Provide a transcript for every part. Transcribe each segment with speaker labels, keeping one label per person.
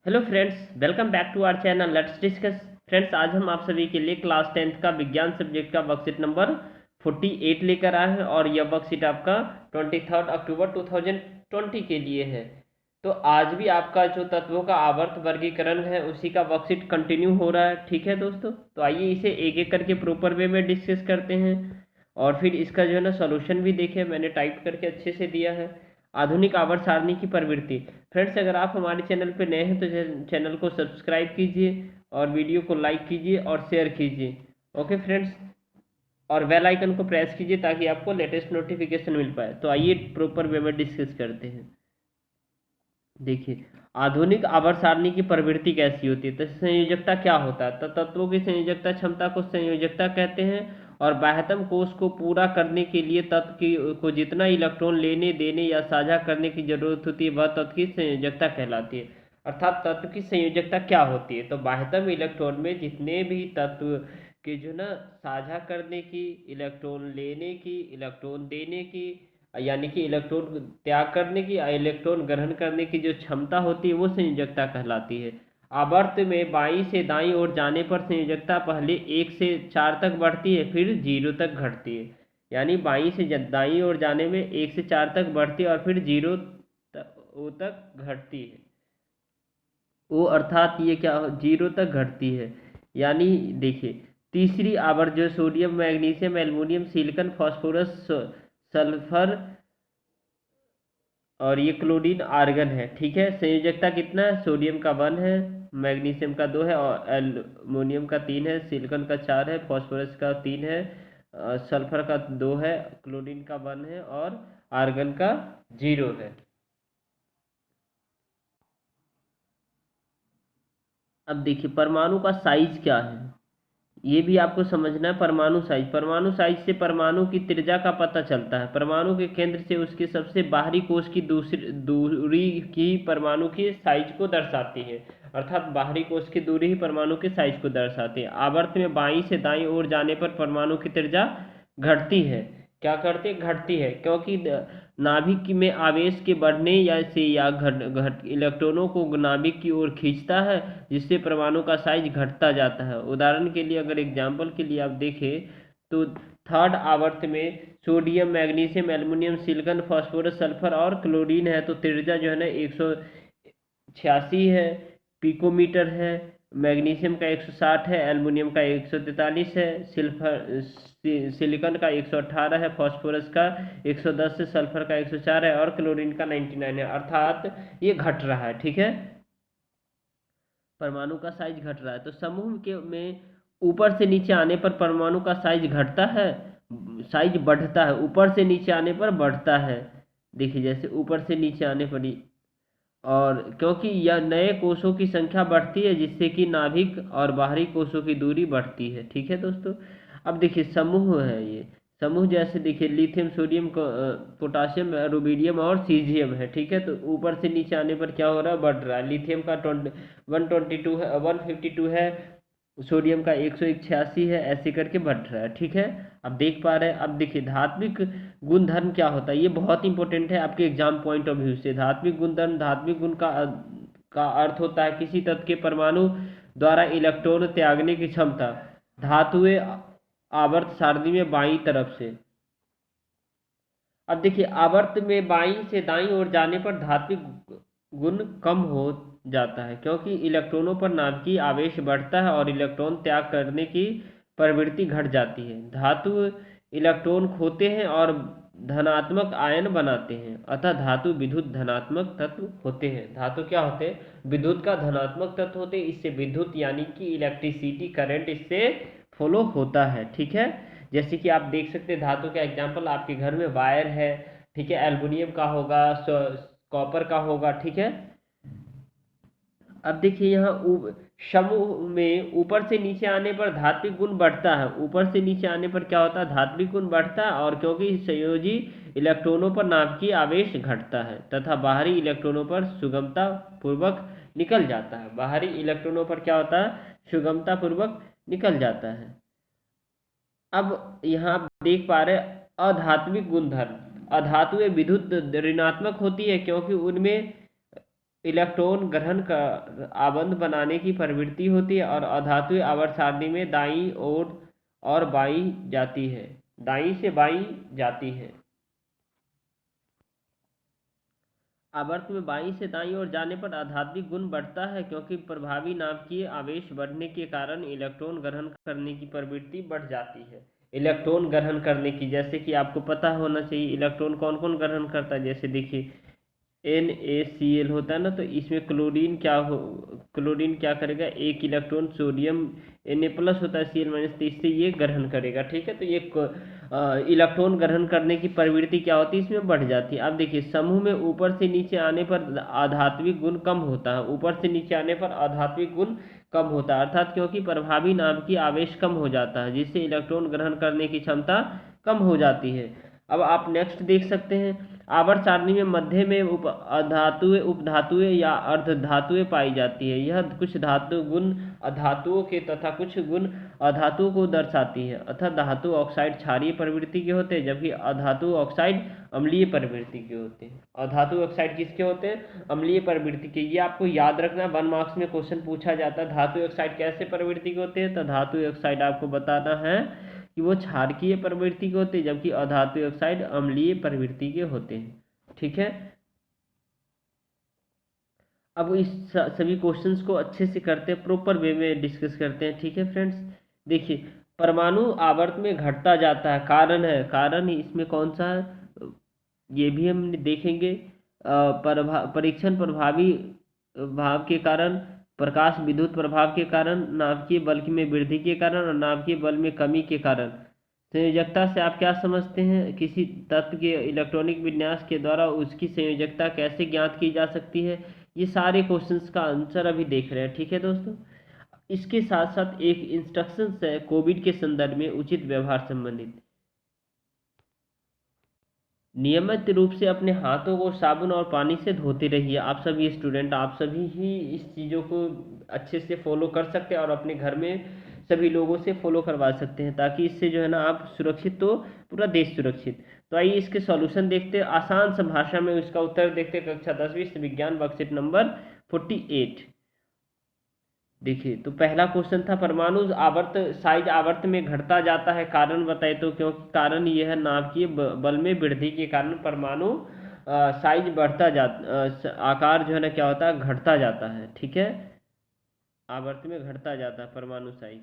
Speaker 1: Hello friends, welcome back to our channel let's discuss. Friends, आज हम आप सभी के लिए क्लास 10th का विज्ञान सब्जेक्ट का वर्कशीट नंबर 48 लेकर आए हैं और यह वर्कशीट आपका 23 अक्टूबर 2020 के लिए है। तो आज भी आपका जो तत्वों का आवर्त वर्गीकरण है उसी का वर्कशीट कंटिन्यू हो रहा है। ठीक है दोस्तों, तो आइए इसे एक एक करके प्रॉपर वे में डिस्कस करते हैं और फिर इसका जो है ना सॉल्यूशन भी देखें, मैंने टाइप करके अच्छे से दिया है। आधुनिक आवर्त सारणी की प्रवृत्ति। फ्रेंड्स, अगर आप हमारे चैनल पर नए हैं तो चैनल को सब्सक्राइब कीजिए और वीडियो को लाइक कीजिए और शेयर कीजिए। ओके फ्रेंड्स, और बेल आइकन को प्रेस कीजिए ताकि आपको लेटेस्ट नोटिफिकेशन मिल पाए। तो आइए प्रॉपर वे में डिस्कस करते हैं। देखिए, आधुनिक आवर्त सारणी की प्रवृत्ति कैसी होती है। तो संयोजकता क्या होता है। तो तत्वों की संयोजकता क्षमता को संयोजकता कहते हैं और बाह्यतम कोश को पूरा करने के लिए तत्व की को जितना इलेक्ट्रॉन लेने देने या साझा करने की जरूरत होती है वह तत्व की संयोजकता कहलाती है। अर्थात तत्व की संयोजकता क्या होती है। तो बाह्यतम इलेक्ट्रॉन में जितने भी तत्व के जो ना साझा करने की, इलेक्ट्रॉन लेने की, इलेक्ट्रॉन देने की, यानी कि इलेक्ट्रॉन त्याग करने की या इलेक्ट्रॉन ग्रहण करने की जो क्षमता होती है वो संयोजकता कहलाती है। आवर्त में बाईं से दाईं ओर जाने पर संयोजकता पहले 1 से 4 तक बढ़ती है, फिर 0 तक घटती है। यानी बाईं से दाईं ओर जाने में 1 से 4 तक बढ़ती है और फिर 0 तक घटती है। वो अर्थात ये क्या 0 तक घटती है। यानी देखिए, तीसरी आवर्त जो sodium magnesium aluminium silicon phosphorus sulphur और ये क्लोरीन आर्गन है। ठीक है, संयोजकता कितना है। सोडियम का 1 है, मैग्नीशियम का 2 है और एल्युमिनियम का 3 है, सिलिकॉन का 4 है, फास्फोरस का 3 है, सल्फर का 2 है, क्लोरीन का 1 है और आर्गन का 0 है। अब देखिए, परमाणु का साइज क्या है ये भी आपको समझना है। परमाणु साइज से परमाणु की त्रिज्या का पता चलता है। परमाणु के केंद्र से उसके सबसे बाहरी कोश की दूसरी दूरी की परमाणु के साइज को दर्शाती है। अर्थात बाहरी कोश की दूरी ही परमाणु के साइज को दर्शाती है। आवर्त में बाईं से दाईं ओर जाने पर परमाणु की त्रिज्या घटती है। क्या करती है, घटती है, क्योंकि नाभिक में आवेश के बढ़ने या घट घट इलेक्ट्रॉनों को नाभिक की ओर खींचता है, जिससे परमाणु का साइज घटता जाता है। उदाहरण के लिए, अगर एग्जाम्पल के लिए आप देखें तो थर्ड आवर्त में sodium magnesium aluminium silicon phosphorus sulphur और क्लोरीन है, तो त्रिज्या जो है ना 186 है, पिकोमीटर है। मैग्नीशियम का 160 है, एल्युमिनियम का 143 है, सिलिकॉन का 118 है, फास्फोरस का 110 है, सल्फर का 104 है और क्लोरीन का 99 है। अर्थात ये घट रहा है। ठीक है, परमाणु का साइज घट रहा है। तो समूह के में ऊपर से नीचे आने पर परमाणु का साइज घटता है, साइज बढ़ता है। ऊपर से नीचे आने पर बढ़ता है। देखिए, जैसे ऊपर से नीचे आने पर और क्योंकि यह नए कोषों की संख्या बढ़ती है जिससे कि नाभिक और बाहरी कोषों की दूरी बढ़ती है। ठीक है दोस्तों, अब देखिए समूह है ये। समूह जैसे देखिए लिथियम सोडियम पोटासियम रुबिडियम और सीजियम है। ठीक है, तो ऊपर से नीचे आने पर क्या हो रहा है, बढ़ रहा है। लिथियम का 122 है, 152 है, सोडियम का 186 है, ऐसे करके बढ़ रहा है। ठीक है, अब देख पा रहे हैं। अब देखिए धात्विक गुणधर्म क्या होता है, ये बहुत इंपॉर्टेंट है आपके एग्जाम पॉइंट ऑफ व्यू से। धात्विक गुणधर्म, धात्विक गुण का अर्थ होता है किसी तत्व के परमाणु द्वारा इलेक्ट्रॉन त्यागने की क्षमता। धातुएं आवर्त सारणी में बाईं तरफ से। अब देखिए, आवर्त में बाईं से दाईं ओर जाने पर धात्विक गुण कम हो जाता है, क्योंकि इलेक्ट्रॉनों पर नाभिकीय आवेश बढ़ता है और इलेक्ट्रॉन त्याग करने की प्रवृत्ति घट जाती है। धातु इलेक्ट्रॉन खोते हैं और धनात्मक आयन बनाते हैं, अतः धातु विद्युत धनात्मक तत्व होते हैं। धातु क्या होते हैं, विद्युत का धनात्मक तत्व होते हैं। इससे विद्युत यानी कि इलेक्ट्रिसिटी करंट इससे फ्लो होता है। ठीक है, जैसे कि आप देख सकते हैं धातु का एग्जाम्पल, आपके घर में वायर है। ठीक है, एल्युमिनियम का होगा, कॉपर का होगा। ठीक है, अब देखिए यहाँ समूह में ऊपर से नीचे आने पर धात्विक गुण बढ़ता है। ऊपर से नीचे आने पर क्या होता है, धात्विक गुण बढ़ता है, और क्योंकि संयोजी इलेक्ट्रॉनों पर नाभिकीय आवेश घटता है तथा बाहरी इलेक्ट्रॉनों पर सुगमता पूर्वक निकल जाता है। बाहरी इलेक्ट्रॉनों पर क्या होता है, सुगमता पूर्वक निकल जाता है। अब यहाँ आप देख पा रहे हैं अधात्विक गुणधर्म। अधातुएं विद्युत ऋणात्मक होती है क्योंकि उनमें इलेक्ट्रॉन ग्रहण का आबंध बनाने की प्रवृत्ति होती है और अधातुएं आवर्त सारणी में दाईं ओर और बाईं जाती है, दाईं से बाईं जाती है। आवर्त में बाईं से दाईं ओर जाने पर आध्यात्मिक गुण बढ़ता है, क्योंकि प्रभावी नाभिकीय आवेश बढ़ने के कारण इलेक्ट्रॉन ग्रहण करने की प्रवृत्ति बढ़ जाती है। इलेक्ट्रॉन ग्रहण करने की, जैसे कि आपको पता होना चाहिए इलेक्ट्रॉन कौन कौन ग्रहण करता है। जैसे देखिए NaCl होता है ना, तो इसमें क्लोरीन क्या करेगा, एक इलेक्ट्रॉन सोडियम Na+ होता है Cl-, तो इससे ये ग्रहण करेगा। ठीक है, तो ये इलेक्ट्रॉन ग्रहण करने की प्रवृत्ति क्या होती है, इसमें बढ़ जाती है। अब देखिए समूह में ऊपर से नीचे आने पर आध्यात्मिक गुण कम होता है, ऊपर से नीचे आने पर आध्यात्मिक गुण कम होता है, अर्थात क्योंकि प्रभावी नाभिकीय आवेश कम हो जाता है, जिससे इलेक्ट्रॉन ग्रहण करने की क्षमता कम हो जाती है। अब आप नेक्स्ट देख सकते हैं, आवर्त सारणी में मध्य में उपधातुएं या अर्धधातुएं पाई जाती है। यह कुछ धातु गुण अधातुओं के तथा कुछ गुण अधातुओं को दर्शाती है। अतः धातु ऑक्साइड क्षारीय प्रवृत्ति के होते हैं, जबकि अधातु ऑक्साइड अम्लीय प्रवृत्ति के होते हैं। अधातु ऑक्साइड किसके होते हैं, अम्लीय प्रवृत्ति के। ये आपको याद रखना, 1 मार्क्स में क्वेश्चन पूछा जाता है धातु ऑक्साइड कैसे प्रवृत्ति के होते हैं, तो धातु ऑक्साइड आपको बताना है कि वो क्षारकीय प्रवृत्ति के होते हैं, जबकि अधातु ऑक्साइड अम्लीय प्रवृत्ति के होते हैं। ठीक है, अब इस सभी क्वेश्चंस को अच्छे से करते हैं, प्रॉपर वे में डिस्कस करते हैं। ठीक है फ्रेंड्स, देखिए परमाणु आवर्त में घटता जाता है, कारण है, कारण इसमें कौन सा है ये भी हम देखेंगे। परीक्षण प्रभावी भाव के कारण, प्रकाश विद्युत प्रभाव के कारण, नाभिकीय बल में वृद्धि के कारण और नाभिकीय बल में कमी के कारण। संयोजकता से आप क्या समझते हैं, किसी तत्व के इलेक्ट्रॉनिक विन्यास के द्वारा उसकी संयोजकता कैसे ज्ञात की जा सकती है। ये सारे क्वेश्चंस का आंसर अभी देख रहे हैं। ठीक है दोस्तों, इसके साथ साथ एक इंस्ट्रक्शंस है कोविड के संदर्भ में उचित व्यवहार संबंधित। नियमित रूप से अपने हाथों को साबुन और पानी से धोते रहिए। आप सभी स्टूडेंट, आप सभी ही इस चीज़ों को अच्छे से फॉलो कर सकते हैं और अपने घर में सभी लोगों से फॉलो करवा सकते हैं, ताकि इससे जो है ना आप सुरक्षित, तो पूरा देश सुरक्षित। तो आइए इसके सॉल्यूशन देखते हैं, आसान सा भाषा में इसका उत्तर देखते हैं। कक्षा 10वीं विज्ञान वर्कशीट नंबर 48। देखिए, तो पहला क्वेश्चन था परमाणु आवर्त साइज आवर्त में घटता जाता है, कारण बताए, तो क्योंकि कारण ये है नाभिकीय बल में वृद्धि के कारण परमाणु साइज बढ़ता जाता, आकार जो है ना क्या होता है, घटता जाता है। ठीक है, आवर्त में घटता जाता है परमाणु साइज।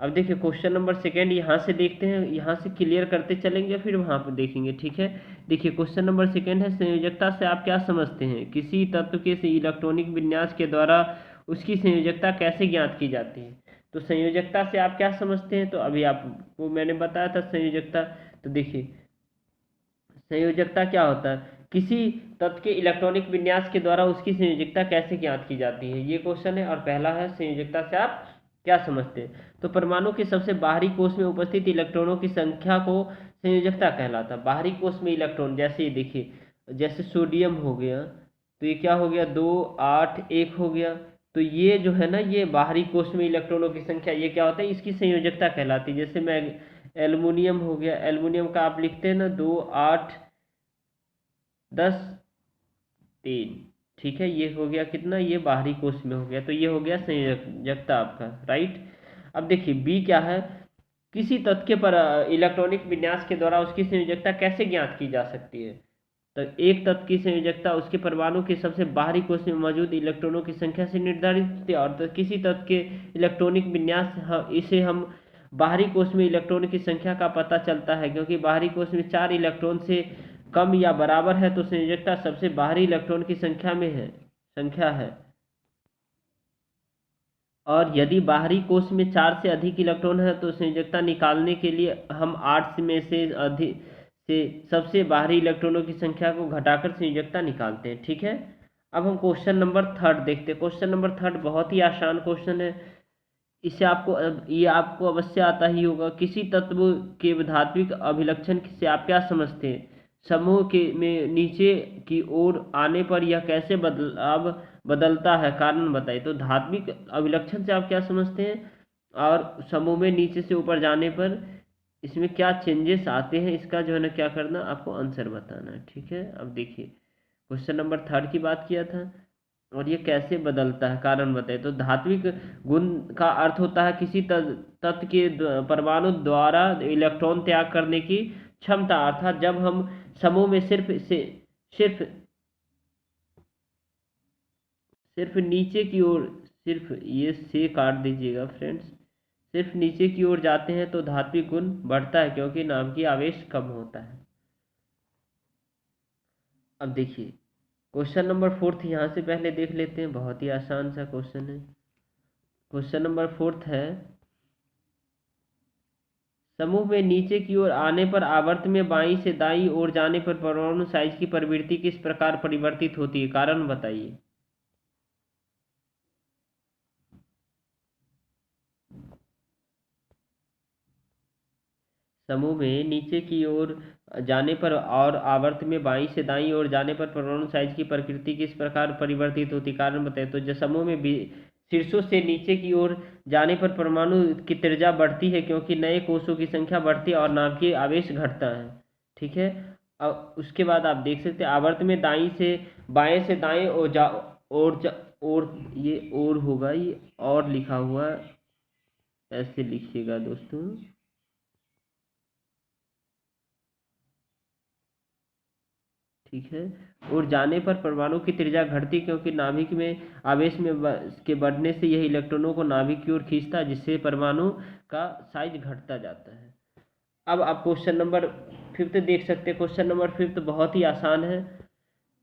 Speaker 1: अब देखिए क्वेश्चन नंबर सेकेंड, यहाँ से देखते हैं, यहाँ से क्लियर करते चलेंगे फिर वहाँ पर देखेंगे। ठीक है, देखिए क्वेश्चन नंबर सेकेंड है, संयोजकता से आप क्या समझते हैं, किसी तत्व के इलेक्ट्रॉनिक विन्यास के द्वारा उसकी संयोजकता कैसे ज्ञात की जाती है। तो संयोजकता से आप क्या समझते हैं, तो अभी आपको मैंने बताया था संयोजकता। तो देखिए संयोजकता क्या होता है, किसी तत्व के इलेक्ट्रॉनिक विन्यास के द्वारा उसकी संयोजकता कैसे ज्ञात की जाती है, ये क्वेश्चन है। और पहला है संयोजकता से आप क्या समझते हैं, तो परमाणु के सबसे बाहरी कोष में उपस्थित इलेक्ट्रॉनों की संख्या को संयोजकता कहलाता है। बाहरी कोष में इलेक्ट्रॉन, जैसे ये देखिए, जैसे सोडियम हो गया, तो ये क्या हो गया, 2 8 1 हो गया। तो ये जो है ना, ये बाहरी कोष में इलेक्ट्रॉनों की संख्या, ये क्या होता है, इसकी संयोजकता कहलाती है। जैसे मैं एल्युमिनियम हो गया, एल्युमिनियम का आप लिखते हैं ना 2 8 10 3। ठीक है, ये हो गया कितना, ये बाहरी कोष में हो गया, तो ये हो गया संयोजकता आपका, राइट। अब देखिए बी क्या है, किसी तत्व के पर इलेक्ट्रॉनिक विन्यास के द्वारा उसकी संयोजकता कैसे ज्ञात की जा सकती है। तो एक तत्व की संयोजकता उसके परमाणु के सबसे बाहरी कोष में मौजूद इलेक्ट्रॉनों की संख्या से निर्धारित होती है। और तो किसी तत्व के इलेक्ट्रॉनिक विन्यास, इसे हम बाहरी कोष में इलेक्ट्रॉन की संख्या का पता चलता है, क्योंकि बाहरी कोष में 4 इलेक्ट्रॉन से कम या बराबर है, तो संयोजकता सबसे बाहरी इलेक्ट्रॉन की संख्या है। और यदि बाहरी कोष में 4 से अधिक इलेक्ट्रॉन है, तो संयोजकता निकालने के लिए हम 8 में से अधिक से सबसे बाहरी इलेक्ट्रॉनों की संख्या को घटाकर संयोजकता निकालते हैं। ठीक है, अब हम क्वेश्चन नंबर थर्ड देखते हैं। क्वेश्चन नंबर थर्ड बहुत ही आसान क्वेश्चन है, इसे आपको, ये आपको अवश्य आता ही होगा। किसी तत्व के धात्विक अभिलक्षण से आप क्या समझते हैं, समूह के में नीचे की ओर आने पर यह कैसे बदलता है, कारण बताइए। तो धात्विक अभिलक्षण से आप क्या समझते हैं, और समूह में नीचे से ऊपर जाने पर इसमें क्या चेंजेस आते हैं, इसका जो है ना क्या करना, आपको आंसर बताना है। ठीक है, अब देखिए क्वेश्चन नंबर थर्ड की बात किया था। और ये कैसे बदलता है, कारण बताइए। तो धात्विक गुण का अर्थ होता है किसी तत्व के परमाणु द्वारा इलेक्ट्रॉन त्याग करने की क्षमता। अर्थात जब हम समूह में सिर्फ सिर्फ नीचे की ओर, सिर्फ ये से काट दीजिएगा फ्रेंड्स, सिर्फ नीचे की ओर जाते हैं तो धात्विक गुण बढ़ता है क्योंकि नाभिकीय आवेश कम होता है। अब देखिए क्वेश्चन नंबर 4 यहाँ से पहले देख लेते हैं, बहुत ही आसान सा क्वेश्चन है। क्वेश्चन नंबर 4 है, समूह में नीचे की ओर आने पर आवर्त में बाईं से दाईं ओर जाने पर परमाणु साइज की प्रवृत्ति किस प्रकार परिवर्तित होती है, कारण बताइए। समूह में नीचे की ओर जाने पर और आवर्त में बाईं से दाईं ओर जाने पर परमाणु साइज की प्रकृति किस प्रकार परिवर्तित होती, कारण बताइए। तो जो समूह में भी शीर्षों से नीचे की ओर जाने पर परमाणु की त्रिज्या बढ़ती है क्योंकि नए कोषों की संख्या बढ़ती है और नाभिकीय आवेश घटता है। ठीक है। अब उसके बाद आप देख सकते हैं आवर्त में दाईं से बाएं से दाएं और ये और होगा, ये और लिखा हुआ है, ऐसे लिखिएगा दोस्तों। ठीक है। और जाने पर परमाणु की त्रिज्या घटती क्योंकि नाभिक में आवेश में के बढ़ने से यह इलेक्ट्रॉनों को नाभिक की ओर खींचता है जिससे परमाणु का साइज घटता जाता है। अब आप क्वेश्चन नंबर 5 देख सकते हैं। क्वेश्चन नंबर 5 बहुत ही आसान है।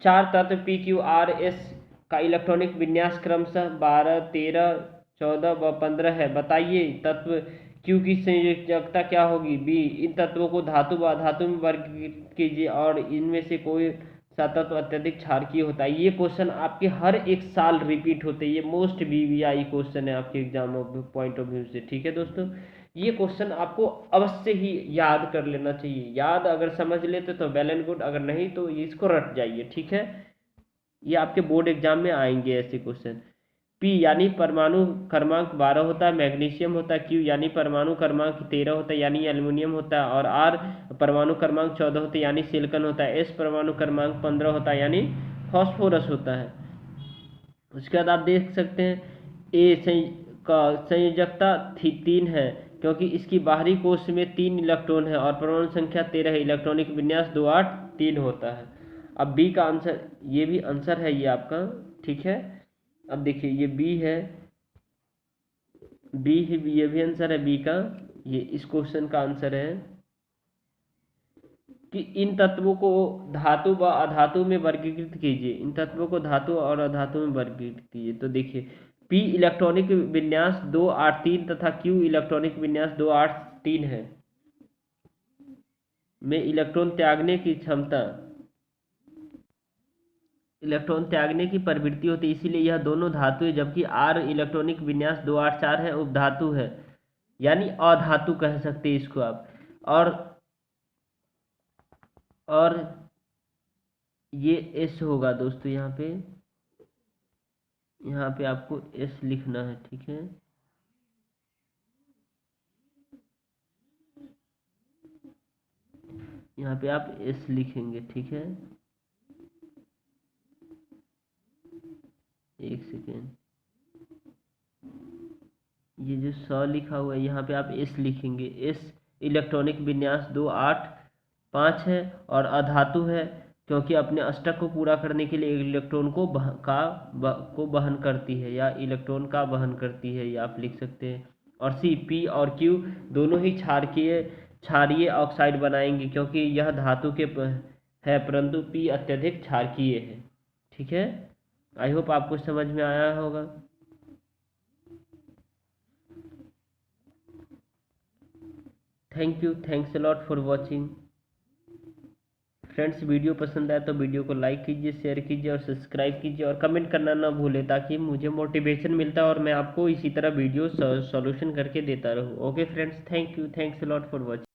Speaker 1: चार तत्व पी क्यू आर एस का इलेक्ट्रॉनिक विन्यास क्रमशः 12, 13, 14 व 15 है। बताइए तत्व क्यू की संयोजकता क्या होगी। बी, इन तत्वों को धातु व अधातु में वर्गीकृत कीजिए और इनमें से कोई सा तत्व अत्यधिक क्षारकीय होता है। ये क्वेश्चन आपके हर एक साल रिपीट होते हैं, ये मोस्ट वीवीआई क्वेश्चन है आपके एग्जाम पॉइंट ऑफ व्यू से। ठीक है दोस्तों, ये क्वेश्चन आपको अवश्य ही याद कर लेना चाहिए। याद अगर समझ लेते तो वेल एंड गुड, अगर नहीं तो इसको रट जाइए। ठीक है, ये आपके बोर्ड एग्जाम में आएंगे ऐसे क्वेश्चन। पी यानी परमाणु क्रमांक 12 होता है, मैग्नीशियम होता है। क्यू यानी परमाणु क्रमांक 13 होता है यानी एल्युमिनियम होता है। और आर परमाणु क्रमांक 14 होता है यानी सिलिकॉन होता है। एस परमाणु क्रमांक 15 होता है यानी फॉस्फोरस होता है। उसके बाद आप देख सकते हैं का संयोजकता 3 है क्योंकि इसकी बाहरी कोश में 3 इलेक्ट्रॉन है और परमाणु संख्या 13 है। इलेक्ट्रॉनिक विन्यास 2, 8, 3 होता है। अब बी का आंसर, ये भी आंसर है ये आपका। ठीक है, अब देखिए ये बी है, बी ही, ये भी आंसर है बी का। ये इस क्वेश्चन का आंसर है कि इन तत्वों को धातु व अधातु में वर्गीकृत कीजिए। इन तत्वों को धातु और अधातु में वर्गीकृत कीजिए। तो देखिए पी इलेक्ट्रॉनिक विन्यास 2, 8, 3 तथा क्यू इलेक्ट्रॉनिक विन्यास 2, 8, 3 है में इलेक्ट्रॉन त्यागने की प्रवृत्ति होती है, इसीलिए यह दोनों धातु है। जबकि आर इलेक्ट्रॉनिक विन्यास 2, 8, 4 है, उपधातु है यानी अधातु कह सकते हैं इसको आप। और ये एस होगा दोस्तों, यहाँ पे आपको एस लिखना है। ठीक है, यहाँ पे आप एस लिखेंगे। ठीक है, एक सेकेंड, ये जो 100 लिखा हुआ है यहाँ पे आप एस लिखेंगे। एस इलेक्ट्रॉनिक विन्यास 2, 8, 5 है और अधातु है क्योंकि अपने अष्टक को पूरा करने के लिए इलेक्ट्रॉन को वहन करती है या इलेक्ट्रॉन का वहन करती है, ये आप लिख सकते हैं। और सी, पी और क्यू दोनों ही क्षारीय ऑक्साइड बनाएंगे क्योंकि यह धातु के है परंतु पी अत्यधिक क्षारकीय है। ठीक है, आई होप आपको समझ में आया होगा। Thank you, thanks a lot for watching friends. Video पसंद आए तो वीडियो को लाइक कीजिए, शेयर कीजिए और सब्सक्राइब कीजिए और कमेंट करना ना भूलें ताकि मुझे मोटिवेशन मिलता है और मैं आपको इसी तरह वीडियो सॉल्यूशन करके देता रहूँ। Okay friends, thank you, thanks a lot for watching.